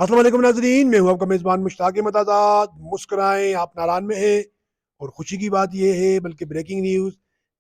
अस्सलाम वालेकुम नाज़रीन, मैं हूं आपका मेज़बान मुश्ताक अहमद आज़ाद। मुस्कुराएं, आप नारान में हैं। और खुशी की बात यह है, बल्कि ब्रेकिंग न्यूज़,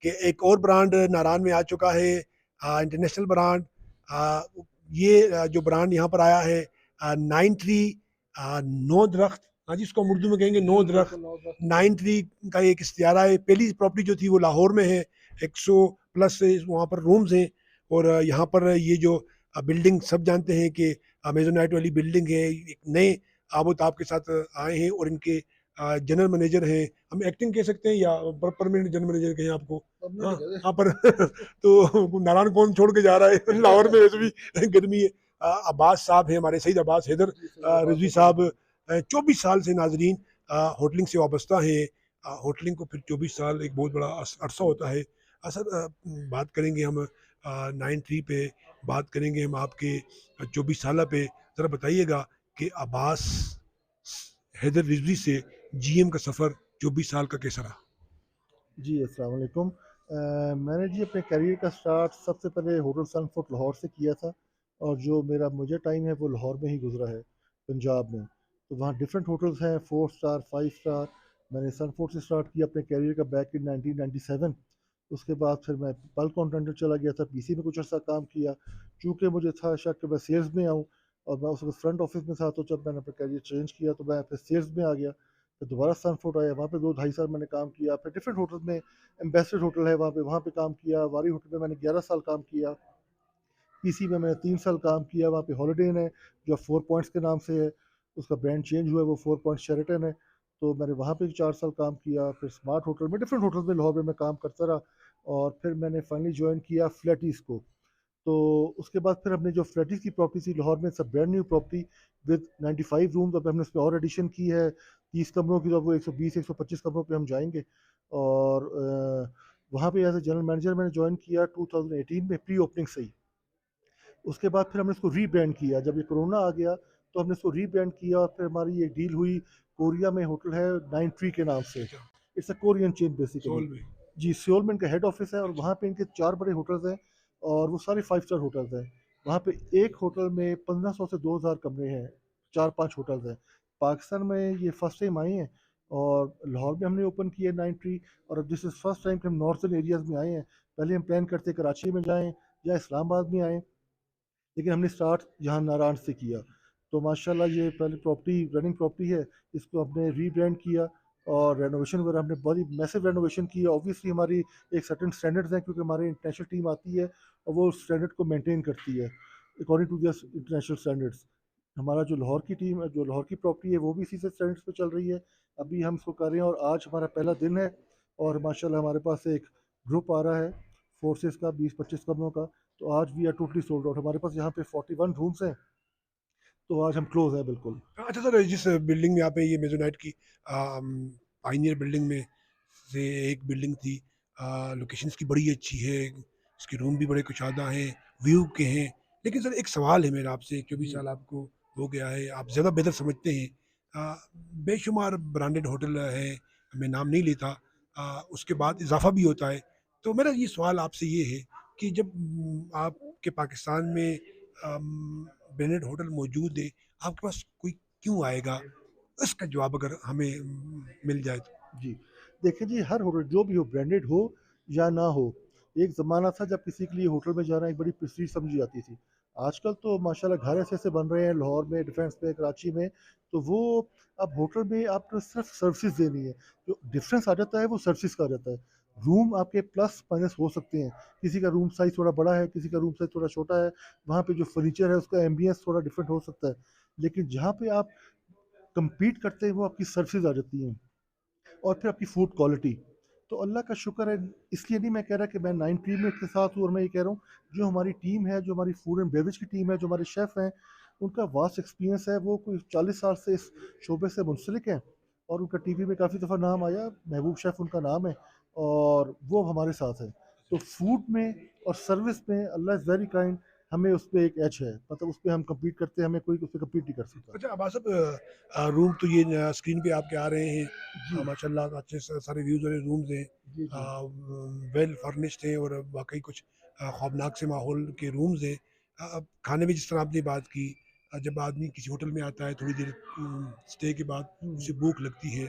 कि एक और ब्रांड नारान में आ चुका है। International brand. आ, ये जो ब्रांड यहाँ पर आया है, नाइन ट्री, नो दरख्त। हाँ जी, इसको हम उर्दू में कहेंगे नो दरख्त। नाइन ट्री का एक इश्तिहार है। पहली प्रॉपर्टी जो थी वो लाहौर में है। 100 प्लस से वहाँ पर रूम्स हैं। और यहाँ पर ये जो बिल्डिंग सब जानते हैं कि मेजोनाइट वाली बिल्डिंग है। एक नए आबोताब के साथ आए हैं। और इनके जनरल मैनेजर हैं, हम एक्टिंग कह सकते हैं या परमानेंट जनरल मैनेजर कहें आपको। हाँ, हाँ पर तो नारायण कौन छोड़ के जा रहा है लाहौर में वैसे भी गर्मी है। अब्बास साहब हैं हमारे, सईद अब्बास हैदर रिजवी साहब। 24 साल से नाजरीन होटलिंग से वाबस्ता हैं। होटलिंग को फिर 24 साल एक बहुत बड़ा अरसा होता है। असल बात करेंगे हम 9 3 पे, बात करेंगे हम आपके 24 साल पे। ज़रा बताइएगा कि अब्बास हैदर रिजवी से जीएम का सफ़र 24 साल का कैसा रहा? जी, अस्सलाम वालेकुम। मैंने जी अपने करियर का स्टार्ट सबसे पहले होटल सनफोर्ट लाहौर से किया था। और जो मेरा मुझे टाइम है वो लाहौर में ही गुजरा है, पंजाब में। तो वहाँ डिफरेंट होटल्स हैं, 4 स्टार, 5 स्टार। मैंने सनफोर्ट से स्टार्ट किया अपने करियर का बैक इन 1997। उसके बाद फिर मैं बल्क कॉन्ट्रैक्टर चला गया था, पीसी में कुछ अर्सा काम किया। चूँकि मुझे था शक कि मैं सेल्स में आऊँ, और मैं उस वक्त फ्रंट ऑफिस में था। तो जब मैंने अपना करियर चेंज किया तो मैं फिर सेल्स में आ गया। फिर दोबारा सनफोर्ट आया, वहाँ पे 2 ढाई साल मैंने काम किया। फिर डिफरेंट होटल में, एम्बेसडर होटल है वहाँ पे काम किया। वारी होटल में मैंने 11 साल काम किया। पीसी में मैंने 3 साल काम किया। वहाँ पे हॉलीडे इन है, जो 4 पॉइंट्स के नाम से है। उसका ब्रांड चेंज हुआ है, वो 4 पॉइंट शेरेटन है। तो मैंने वहाँ पे 4 साल काम किया। फिर स्मार्ट होटल में, डिफरेंट होटल में लाहौर में मैं काम करता रहा। और फिर मैंने फाइनली ज्वाइन किया फ्लैटीज़ को। तो उसके बाद फिर हमने जो फ्लैटीज़ की प्रॉपर्टी थी लाहौर में, सब brand new property with 95 rooms. अब हमने उसमें और एडिशन की है 30 कमरों की। तो अब वो 120 125 कमरों पे हम जाएंगे। और वहाँ पे एज ए जनरल मैनेजर मैंने ज्वाइन किया 2018 में, प्री ओपनिंग से ही। उसके बाद फिर हमने इसको रीब्रांड किया। जब ये कोरोना आ गया तो हमने इसको रीब्रांड किया। और फिर हमारी एक डील हुई, कोरिया में होटल है नाइन ट्री के नाम से। अच्छा। It's a Korean chain basically. Seoul में। जी, सियोल में इनका हेड ऑफिस है, और अच्छा। वहाँ पे इनके 4 बड़े होटल्स हैं। और वो सारे 5 स्टार होटल्स हैं। वहाँ पे एक होटल में 1500 से 2000 कमरे हैं। 4 5 होटल्स हैं। पाकिस्तान में ये फर्स्ट टाइम आए हैं। और लाहौर में हमने ओपन किया नाइन ट्री। और अब दिस इज़ फर्स्ट टाइम कि हम नॉर्थन एरियाज़ में आए हैं। पहले हम प्लान करते कराची में जाएँ या इस्लामाबाद में आएँ, लेकिन हमने स्टार्ट यहाँ नारायण से किया। तो माशाल्लाह ये पहले प्रॉपर्टी रनिंग प्रॉपर्टी है। इसको हमने रीब्रांड किया। और रेनोवेशन वगैरह हमने बड़ी मैसिव रेनोवेशन की है। ऑब्वियसली हमारी एक सर्टेन स्टैंडर्ड्स हैं, क्योंकि हमारी इंटरनेशनल टीम आती है और वो स्टैंडर्ड को मेंटेन करती है according to their international standards. हमारा जो लाहौर की टीम है, जो लाहौर की प्रॉपर्टी है, वो भी इसी से स्टैंडर्ड्स पे चल रही है। अभी हम इसको कर रहे हैं और आज हमारा पहला दिन है। और माशाल्लाह हमारे पास एक ग्रुप आ रहा है फोर्सेस का, 20 25 कमरों का। तो आज we are totally sold out. हमारे पास यहाँ पे 41 रूम्स हैं। तो आज हम क्लोज हैं बिल्कुल। अच्छा सर, जिस बिल्डिंग में आप हैं, ये मेजोनाइट की पाइनियर बिल्डिंग में से एक बिल्डिंग थी। लोकेशन इसकी बड़ी अच्छी है, इसके रूम भी बड़े कुशादा हैं, व्यू के हैं। लेकिन सर एक सवाल है मेरा आपसे, 24 साल आपको हो गया है, आप ज़्यादा बेहतर समझते हैं। आ, बेशुमार ब्रांडेड होटल है, मैं नाम नहीं लेता। उसके बाद इजाफा भी होता है। तो मेरा ये सवाल आपसे ये है कि जब आपके पाकिस्तान में ब्रांडेड होटल मौजूद है, आपके पास कोई क्यों आएगा? इसका जवाब अगर हमें मिल जाए तो। जी, देखिए जी, हर होटल जो भी हो, ब्रांडेड हो या ना हो, एक ज़माना था जब किसी के लिए होटल में जाना एक बड़ी प्रेस्टीज समझी जाती थी। आजकल तो माशाल्लाह घर ऐसे-ऐसे बन रहे हैं लाहौर में, डिफेंस में, कराची में। तो वो अब होटल में आपको सिर्फ सर्विसेज देनी है। जो डिफरेंस आ जाता है वो सर्विसेज का आ जाता है। रूम आपके प्लस माइनस हो सकते हैं। किसी का रूम साइज़ थोड़ा बड़ा है, किसी का रूम साइज़ थोड़ा छोटा है। वहाँ पे जो फर्नीचर है उसका एम्बियंस थोड़ा डिफरेंट हो सकता है। लेकिन जहाँ पे आप कम्पीट करते हैं वो आपकी सर्विसेज आ जाती हैं। और फिर आपकी फूड क्वालिटी। तो अल्लाह का शुक्र है। इसलिए नहीं मैं कह रहा कि मैं नाइन टीम में के साथ हूँ, और मैं ये कह रहा हूँ जो हमारी टीम है, जो हमारी फूड एंड बेवरेज की टीम है, जो हमारे शेफ़ हैं, उनका वास्ट एक्सपीरियंस है। वो कोई 40 साल से इस शोबे से मुंसलिक हैं। और उनका टीवी में काफ़ी दफ़ा नाम आया, महबूब शेफ़ उनका नाम है। और वो हमारे साथ है। तो फूड में और सर्विस में अल्लाह इज़ वेरी काइंड। हमें उस पर एक एज है, मतलब उस पर हम कम्पीट करते हैं, हमें कोई उस पर कम्पीट नहीं कर सकता। अच्छा अब्बास साहब, रूम तो ये स्क्रीन पे आपके आ रहे हैं। जी माशाल्लाह अच्छे सारे व्यूज़ वाले रूम्स हैं। जी जी वेल फर्निश्ड हैं और वाकई कुछ खौफनाक से माहौल के रूम्स हैं। अब खाने में जिस तरह आपने बात की, जब आदमी किसी होटल में आता है थोड़ी देर स्टे के बाद हुँ। उसे भूख लगती है,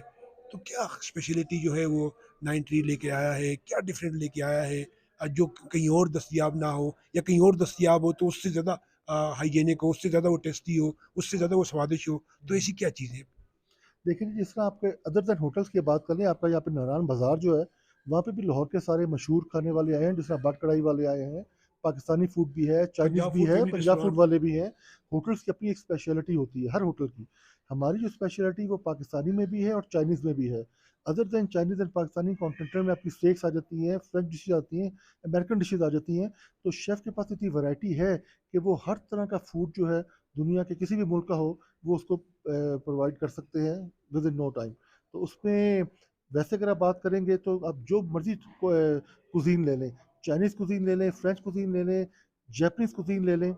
तो क्या स्पेशलिटी जो है वो नाइन ट्री लेके आया है, क्या डिफरेंट लेके आया है जो कहीं और दस्तयाब ना हो, या कहीं और दस्तयाब हो तो उससे ज़्यादा हाइजीनिक हो, उससे ज़्यादा वो टेस्टी हो, उससे ज़्यादा वो स्वादिष्ट हो, तो ऐसी क्या चीज़ है? देखिए जिस तरह आपके अदर दैन होटल्स की बात करें, आपका यहाँ पे नारायण बाज़ार जो है, वहाँ पे भी लाहौर के सारे मशहूर खाने वाले आए हैं, जिस तरह बट कढ़ाई वाले आए हैं, पाकिस्तानी फूड भी है, चाइनीज़ पंजाब भी फूड है, फैमिली पंजाब फूड रेस्टोरेंट। वाले भी हैं। होटल्स की अपनी एक स्पेशलिटी होती है, हर होटल की। हमारी जो स्पेशलिटी वो पाकिस्तानी में भी है और चाइनीज़ में भी है। Other than Chinese and Pakistani continental में आपकी स्टेक्स आ जाती हैं, फ्रेंच डिशेज़ आती हैं, अमेरिकन डिशेज़ आ जाती हैं। तो शेफ़ के पास इतनी वैरायटी है कि वो हर तरह का फूड जो है, दुनिया के किसी भी मुल्क का हो, वो उसको प्रोवाइड कर सकते हैं विद इन नो टाइम। तो उसमें वैसे अगर आप बात करेंगे तो आप जो मर्ज़ी कुज़ीन ले लें, चाइनीज़ कुज़ीन ले लें, फ्रेंच कुज़ीन ले लें, जापानीज़ कुज़ीन ले लें,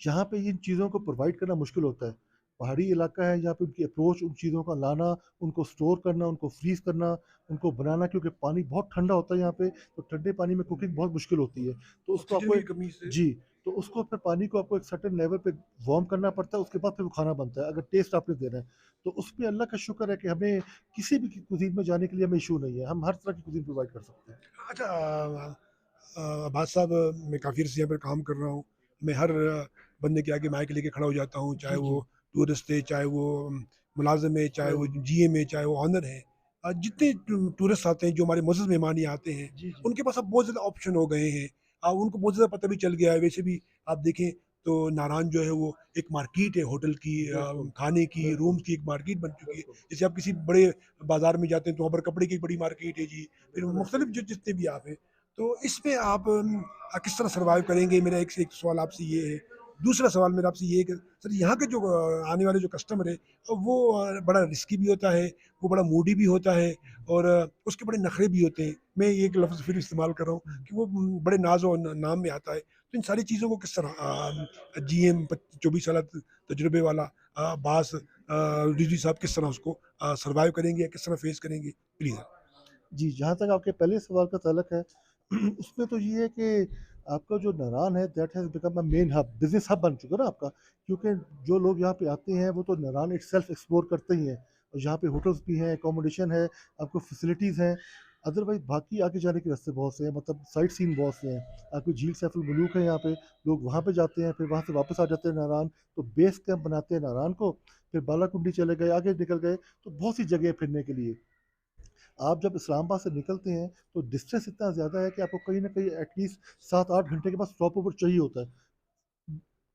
यहाँ पे इन चीज़ों को प्रोवाइड करना मुश्किल होता है। पहाड़ी इलाका है, यहाँ पे उनकी अप्रोच, उन चीज़ों का लाना, उनको स्टोर करना, उनको फ्रीज़ करना, उनको बनाना, क्योंकि पानी बहुत ठंडा होता है यहाँ पे, तो ठंडे पानी में कुकिंग बहुत मुश्किल होती है। तो उसको ऑक्सीजन आपको की कमी से। जी, तो उसको फिर पानी को आपको एक सर्टेन लेवल पे वार्म करना पड़ता है, उसके बाद फिर वो खाना बनता है, अगर टेस्ट आपने देना है। तो उसमें अल्लाह का शुक्र है कि हमें किसी भी कुज़ीन में जाने के लिए हमें इश्यू नहीं है, हम हर तरह की कुज़ीन प्रोवाइड कर सकते हैं। अच्छा अब्बास साहब, मैं काफ़ी अर्से यहाँ पर काम कर रहा हूँ। मैं हर बंदे के आगे माइक लेके खड़ा हो जाता हूँ, चाहे जी, वो जी। टूरिस्ट है, चाहे वो मुलाज़िम है, चाहे वो राइट। जीएम है, चाहे वो ऑनर है। जितने टूरिस्ट आते हैं, जो हमारे मुअज़्ज़ज़ मेहमान यहाँ आते हैं, जी, जी। उनके पास अब बहुत ज़्यादा ऑप्शन हो गए हैं। उनको बहुत ज़्यादा पता भी चल गया है। वैसे भी आप देखें तो नारायण जो है वो एक मार्केट है होटल की, बिल्कुल, खाने की, बिल्कुल, रूम्स की एक मार्केट बन चुकी है। बिल्कुल। जैसे आप किसी बड़े बाज़ार में जाते हैं तो वहाँ पर कपड़े की एक बड़ी मार्केट है जी, फिर बिल्कुल ऐसे मुख्तलिफ ही जो है। जितने भी आप हैं। तो इसमें आप किस तरह सर्वाइव करेंगे? मेरा एक से एक सवाल आपसे ये है। दूसरा सवाल मेरा आपसे ये है कि सर यहाँ के जो आने वाले जो कस्टमर है वो बड़ा रिस्की भी होता है, वो बड़ा मूडी भी होता है और उसके बड़े नखरे भी होते हैं। मैं ये एक लफ्ज़ फिर इस्तेमाल कर रहा हूँ हुँ। कि वो बड़े नाज़ और नाम में आता है। तो इन सारी चीज़ों को किस तरह जीएम 24 साल तजुर्बे वाला बास रिजवी साहब किस तरह उसको सर्वाइव करेंगे या किस तरह फेस करेंगे? प्लीज़। जी, जहाँ तक आपके पहले सवाल का ताल्लुक है, उसमें तो ये है कि आपका जो नारान है that has become a main hub, business hub बन चुका है ना आपका। क्योंकि जो लोग यहाँ पे आते हैं वो तो नारान इटसेल्फ एक्सप्लोर करते ही हैं। और यहाँ पे होटल्स भी हैं, अकोमोडेशन है, आपको फैसिलिटीज़ हैं। अदरवाइज़ बाकी आगे जाने के रास्ते बहुत से हैं, मतलब साइट सीइंग बहुत से हैं। आपकी झील सैफुल मलूक है यहाँ पे, लोग वहाँ पे जाते हैं, फिर वहाँ से वापस आ जाते हैं नारान, तो बेस कैंप बनाते हैं नारान को, फिर बालाकुंडी चले गए, आगे निकल गए, तो बहुत सी जगह है फिरने के लिए। आप जब इस्लामाबाद से निकलते हैं तो डिस्टेंस इतना ज़्यादा है कि आपको कहीं न कहीं एटलीस्ट 7-8 घंटे के बाद स्टॉप ओवर चाहिए होता है।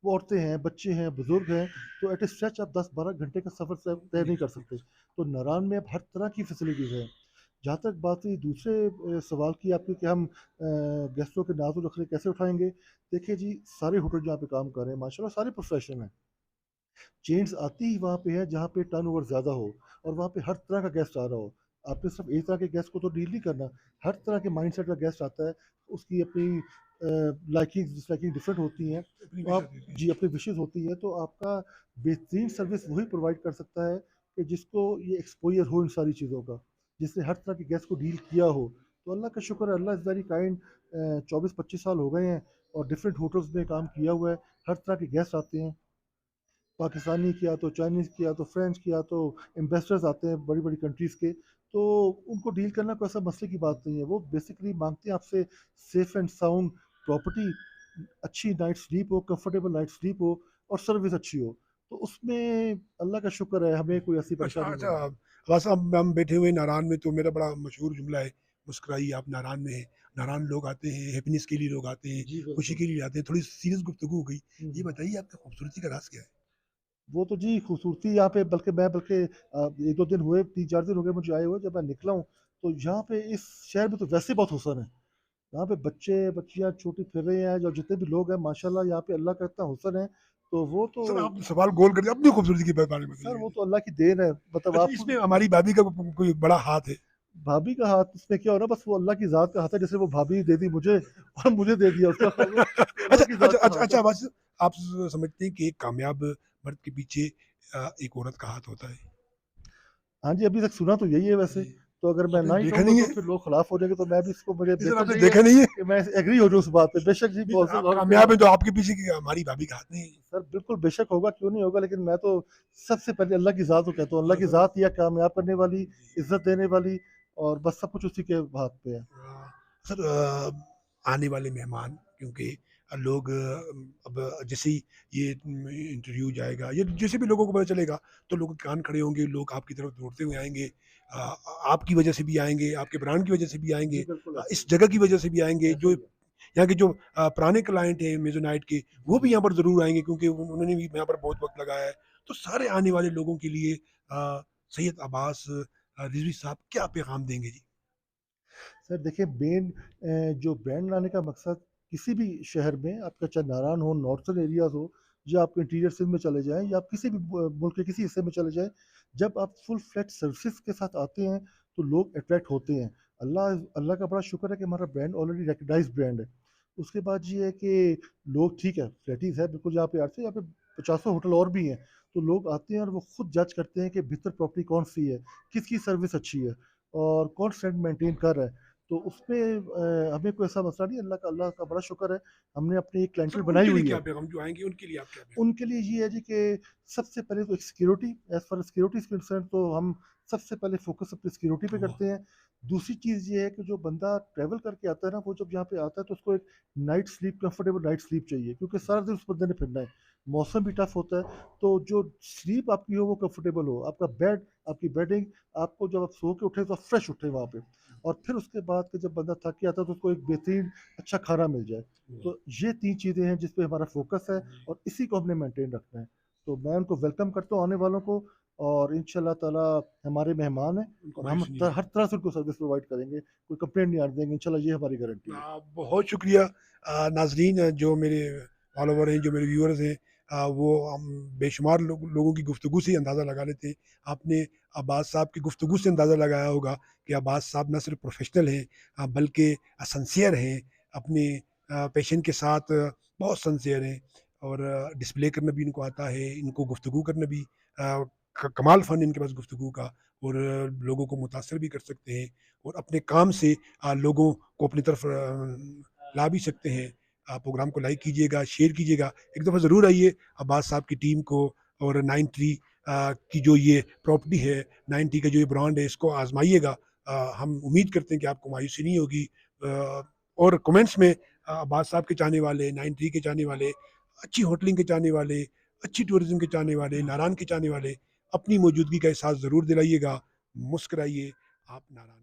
वो औरतें हैं, बच्चे हैं, बुज़ुर्ग हैं, तो एट ए स्ट्रेच आप 10-12 घंटे का सफ़र तय जी, नहीं कर बिल्कुल। सकते। तो नारान में अब हर तरह की फैसिलिटीज़ हैं। जहाँ तक बात रही दूसरे सवाल की आपकी कि हम गेस्टों के नाज़ और नख़रे कैसे उठाएँगे? देखिए जी, सारे होटल जहाँ पे काम कर रहे हैं माशाल्लाह सारे प्रोफ़ेशनल हैं। चेन्स आती ही वहाँ पे है जहाँ पे टर्नओवर ज़्यादा हो और वहाँ पे हर तरह का गेस्ट आ रहा हो। आपने सिर्फ़ एक तरह के गेस्ट को तो डील नहीं करना, हर तरह के माइंडसेट का गेस्ट आता है, उसकी अपनी लाइकिंग डिसलाइकिंग डिफरेंट होती हैं। अपनी तो विश आप होती थी। जी, अपनी विशेज़ होती हैं, तो आपका बेहतरीन सर्विस वही प्रोवाइड कर सकता है कि जिसको ये एक्सपोज़र हो इन सारी चीज़ों का, जिसने हर तरह के गेस्ट को डील किया हो। तो अल्लाह का शुक्र है, अल्लाह इज़ वेरी काइंड। 24-25 साल हो गए हैं और डिफरेंट होटल्स में काम किया हुआ है, हर तरह के गेस्ट आते हैं। पाकिस्तानी किया तो चाइनीज़ किया तो फ्रेंच किया तो एम्बेसडर्स आते हैं बड़ी-बड़ी कंट्रीज़ के, तो उनको डील करना कोई ऐसा मसले की बात नहीं है। वो बेसिकली माँगते हैं आपसे सेफ एंड साउंड प्रॉपर्टी, अच्छी नाइट स्लीप हो, कंफर्टेबल नाइट स्लीप हो और सर्विस अच्छी हो। तो उसमें अल्लाह का शुक्र है हमें कोई ऐसी अच्छा परेशानी अच्छा, नहीं है। बस अब हम बैठे हुए नारायण में तो मेरा बड़ा मशहूर जुमला है, मुस्कुराइए आप नारायण में हैं। नारायण लोग आते हैं, हैप्पीनेस के लिए लोग आते हैं, जी, खुशी बिल्कुल। के लिए आते हैं। थोड़ी सीरियस गुफ्तगू हो गई। हुँ, ये हुँ। बताइए आपकी खूबसूरती का राज़ क्या है? वो तो जी खूबसूरती यहाँ पे बल्कि 1-2 दिन हुए, 3-4 दिन हो गए मुझे आए हुए, जब मैं निकला हूँ, तो यहाँ पे इस शहर में तो वैसे बहुत हुस्न है। यहाँ पे बच्चे-बच्चियाँ छोटी फिर रहे हैं, जो जितने भी लोग हैं माशाल्लाह यहाँ पे अल्लाह का इतना हुस्न है, तो वो तो सर आप सवाल गोल कर दिए, अपनी खूबसूरती के बारे में सर बताइए। वो तो अल्लाह की देन है। मतलब अच्छा, आप इसमें हमारी भाभी का कोई बड़ा हाथ है। भाभी का हाथ इसमें क्या हो रहा है, बस वो अल्लाह की ज़ात का हाथ है, जैसे वो भाभी दे दी मुझे और मुझे दे दिया उसका वो अच्छा अल्लाह की अच्छा ज़ात का अच्छा हाथ है। अच्छा, बस आप समझते हैं कि एक कामयाब मर्द के पीछे एक औरत का हाथ होता है? हाँ जी, अभी तक सुना तो यही है वैसे। जी। तो अगर मैं आपने ना ही देखा कहूँगा नहीं तो है? फिर लोग खिलाफ हो जाएंगे, तो मैं भी इसको, मुझे नहीं सर, बेहतर आपने चाहिए देखा नहीं है? कि मैं एग्री हो जाऊँ उस बात पे। बेशक जी, नहीं बहुत सर, से आप लोग कामयाब हैं तो आपके पीछे की हमारी भाभी का हाथ नहीं है। सर बिल्कुल बेशक होगा, क्यों नहीं होगा, लेकिन मैं तो सबसे पहले अल्लाह की ज़ात को कहता हूँ, अल्लाह हाँ की सर। ज़ात या कामयाब करने वाली, जी। इज़्ज़त देने वाली, और बस सब कुछ उसी के हाथ पे है। सर, आने वाले मेहमान क्योंकि लोग अब जैसे ही ये इंटरव्यू जाएगा या जैसे भी लोगों को पता चलेगा तो लोग के कान खड़े होंगे, लोग आपकी तरफ दौड़ते हुए आएंगे। आपकी वजह से भी आएंगे, आपके ब्रांड की वजह से भी जी आएंगे, बिल्कुल ऐसा ही इस जगह की वजह से भी है, आएंगे। ऐसा जो ही है। यहाँ के जो पुराने क्लाइंट हैं मेजोनाइट के, जी वो जी। भी यहाँ पर ज़रूर आएंगे क्योंकि उन्होंने भी यहाँ पर बहुत वक्त लगाया है। तो सारे आने वाले लोगों के लिए सैयद अब्बास रिजवी साहब क्या पैगाम देंगे जी? सर देखिए, मेन जो ब्रांड लाने का मकसद किसी भी शहर में, आपका चाहे नारायण हो, नॉर्थन एरियाज हो, या आप इंटीरियर सिंध में चले जाएं, या आप किसी भी मुल्क के किसी हिस्से में चले जाएं, जब आप फुल फ्लैट सर्विसेज के साथ आते हैं तो लोग अट्रैक्ट होते हैं। अल्लाह अल्लाह का बड़ा शुक्र है कि हमारा ब्रांड ऑलरेडी रिकगनाइज ब्रांड है। उसके बाद ये है कि लोग, ठीक है फ्लैटीज है बिल्कुल, यहाँ पे आते हैं, यहाँ पे पचासों होटल और भी हैं, तो लोग आते हैं और वो खुद जज करते हैं कि बेहतर प्रॉपर्टी कौन सी है, किसकी सर्विस अच्छी है, और कौन स्टैंड मेंटेन कर रहा है। तो उसपे हमें कोई ऐसा मसला नहीं है, अल्लाह का बड़ा शुक्र है, हमने अपनी एक सर क्लाइंटेल बनाई उनके लिए हुई क्या है। पैगाम, जो आएंगे उनके लिए आप क्या पैगाम? उनके लिए ये है जी कि सबसे पहले तो एक security, as far security is concern, तो हम सबसे पहले फोकस अपनी सिक्योरिटी पे वाह। करते हैं। दूसरी चीज़ ये है कि जो बंदा ट्रैवल करके आता है ना, वो जब यहाँ पे आता है तो उसको एक night sleep, comfortable night sleep चाहिए, क्योंकि सारा दिन उस बंदे ने फिरना है, मौसम भी टफ होता है। तो जो स्लीप आपकी हो वो कंफर्टेबल हो, आपका बेड, आपकी बेडिंग, आपको जब आप सो के उठे तो आप फ्रेश उठे वहाँ पे, और फिर उसके बाद के जब बंदा थक के आता है तो उसको एक बेहतरीन अच्छा खाना मिल जाए। तो ये तीन चीज़ें हैं जिस पे हमारा फोकस है, और इसी को हमने मेंटेन रखना है। तो मैं उनको वेलकम करता हूँ आने वालों को, और इंशाल्लाह ताला हमारे मेहमान हैं, उनको और हम मायूसी नहीं होगी। हर तरह से उनको सर्विस प्रोवाइड करेंगे, कोई कंप्लेंट नहीं आने देंगे इंशाल्लाह, ये हमारी गारंटी है। बहुत शुक्रिया। नाजरीन, जो मेरे फॉलोवर हैं, जो मेरे व्यूअर्स हैं, वो हम बेशुमार लोगों की गुफ्तगू से ही अंदाज़ा लगा लेते हैं। आपने अब्बास साहब की गुफ्तगू से अंदाज़ा लगाया होगा कि अब्बास साहब न सिर्फ प्रोफेशनल हैं, बल्कि सनसियर हैं। अपने पेशेंट के साथ बहुत सनसियर हैं, और डिस्प्ले करना भी इनको आता है, इनको गुफ्तगू करना भी कमाल फ़न इनके पास गुफ्तगू का, और लोगों को मुतासर भी कर सकते हैं, और अपने काम से लोगों को अपनी तरफ ला भी सकते हैं। आप प्रोग्राम को लाइक कीजिएगा, शेयर कीजिएगा, एक दफ़ा ज़रूर आइए अब्बास साहब की टीम को, और 9 ट्री की जो ये प्रॉपर्टी है, 9 ट्री का जो ये ब्रांड है, इसको आज़माइएगा। हम उम्मीद करते हैं कि आपको मायूसी नहीं होगी। और कमेंट्स में अब्बास साहब के चाहने वाले, 9 ट्री के चाहने वाले, अच्छी होटलिंग के चाहने वाले, अच्छी टूरिज़्म के चाहने वाले, नारायण के चाहने वाले, अपनी मौजूदगी का एहसास ज़रूर दिलाइएगा। मुस्कुराइए, आप नारायण